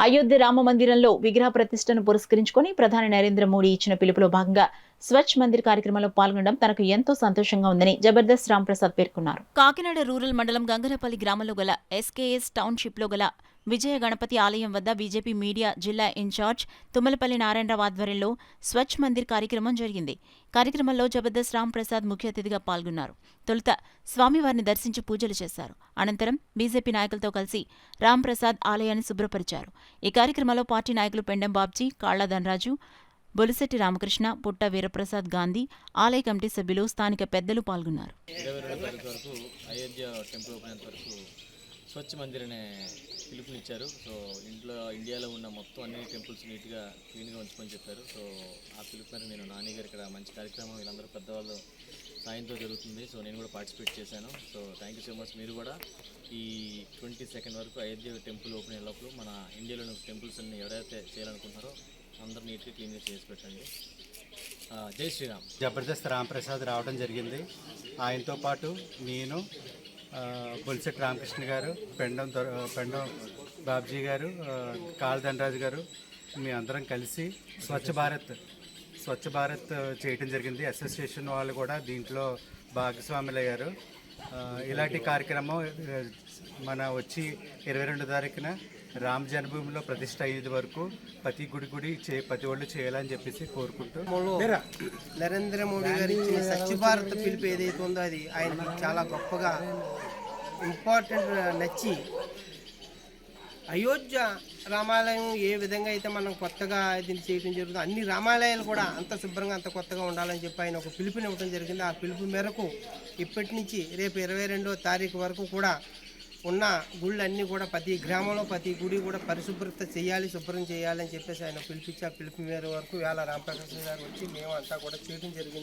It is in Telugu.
అయోధ్య రామ మందిరంలో విగ్రహ ప్రతిష్టను పురస్కరించుకొని ప్రధాని నరేంద్ర మోడీ ఇచ్చిన పిలుపులో భాగంగా స్వచ్ఛ మందిర్ కార్యక్రమంలో పాల్గొనడం తనకు ఎంతో సంతోషంగా ఉందని జబర్దస్త్ రాంప్రసాద్ పేర్కొన్నారు. కాకినాడ రూరల్ మండలం గంగనపల్లి గ్రామంలో గల ఎస్కేఎస్ టౌన్షిప్లో గల విజయ గణపతి ఆలయం వద్ద బీజేపీ మీడియా జిల్లా ఇన్ఛార్జ్ తుమ్మలపల్లి నారాయణరావు ఆధ్వర్యంలో స్వచ్ఛ మందిర్ కార్యక్రమం జరిగింది. కార్యక్రమంలో జబర్దస్త్ రాంప్రసాద్ ముఖ్య అతిథిగా పాల్గొన్నారు. తొలుత స్వామివారిని దర్శించి పూజలు చేశారు. అనంతరం బీజేపీ నాయకులతో కలిసి రాంప్రసాద్ ఆలయాన్ని శుభ్రపరిచారు. ఈ కార్యక్రమంలో పార్టీ నాయకులు పెండెం బాబ్జీ, కాళ్ల ధనరాజు, బొలిశెట్టి రామకృష్ణ, పుట్ట వీరప్రసాద్ గాంధీ, ఆలయ కమిటీ సభ్యులు, స్థానిక పెద్దలు పాల్గొన్నారు. స్వచ్ఛ మందిర్ అనే పిలుపునిచ్చారు. సో ఇండియాలో ఉన్న మొత్తం అన్ని టెంపుల్స్ నీట్గా క్లీన్గా ఉంచుకొని చెప్పారు. సో ఆ పిలుపు మీద నేను నాని గారు ఇక్కడ మంచి కార్యక్రమం వీళ్ళందరూ పెద్దవాళ్ళు సాయంతో జరుగుతుంది. సో నేను కూడా పార్టిసిపేట్ చేశాను. So thank you so much. మీరు కూడా ఈ 22 వరకు అయోధ్య టెంపుల్ ఓపెన్ అయ్యే లోపల మన ఇండియాలోని టెంపుల్స్ అన్ని ఎవరైతే చేయాలనుకుంటున్నారో అందరూ నీట్గా క్లీన్గా చేసి పెట్టండి. జై శ్రీరామ్. జబర్దస్త్ రాంప్రసాద్ రావడం జరిగింది. ఆయనతో పాటు నేను, బొలిశెట్టి రామకృష్ణ గారు, పెండం బాబ్జీ గారు, కాళ్ళ ధనరాజు గారు, మీ అందరం కలిసి స్వచ్ఛ భారత్ చేయడం జరిగింది. అసోసియేషన్ వాళ్ళు కూడా దీంట్లో భాగస్వాములు అయ్యారు. ఇలాంటి కార్యక్రమం మన వచ్చి 22 తారీఖున రామ జన్మభూమిలో ప్రతిష్ట అయ్యేది వరకు ప్రతి ప్రతి ఒళ్ళు చేయాలని చెప్పేసి కోరుకుంటూ నరేంద్ర మోడీ గారు ఇచ్చిన స్వచ్ఛ భారత్ పిలుపు ఏదైతే ఉందో అది ఆయనకి చాలా గొప్పగా ఇంపార్టెంట్ నచ్చి అయోధ్య రామాలయం ఏ విధంగా అయితే మనం కొత్తగా దీన్ని చేయడం జరుగుతుందో అన్ని రామాలయాలు కూడా అంత శుభ్రంగా అంత కొత్తగా ఉండాలని చెప్పి ఆయన ఒక పిలుపునివ్వడం జరిగింది. ఆ పిలుపు మేరకు ఇప్పటి నుంచి రేపు 22వ తారీఖు వరకు కూడా ఉన్న గుళ్ళన్నీ కూడా ప్రతి గ్రామంలో ప్రతి గుడి కూడా పరిశుభ్రత చేయాలి, శుభ్రం చేయాలని చెప్పేసి ఆయన పిలిపించి ఆ పిలుపు మేర వరకు వేళ రామప్రసాద్ గారు వచ్చి మేము అంతా కూడా చేయడం జరిగింది.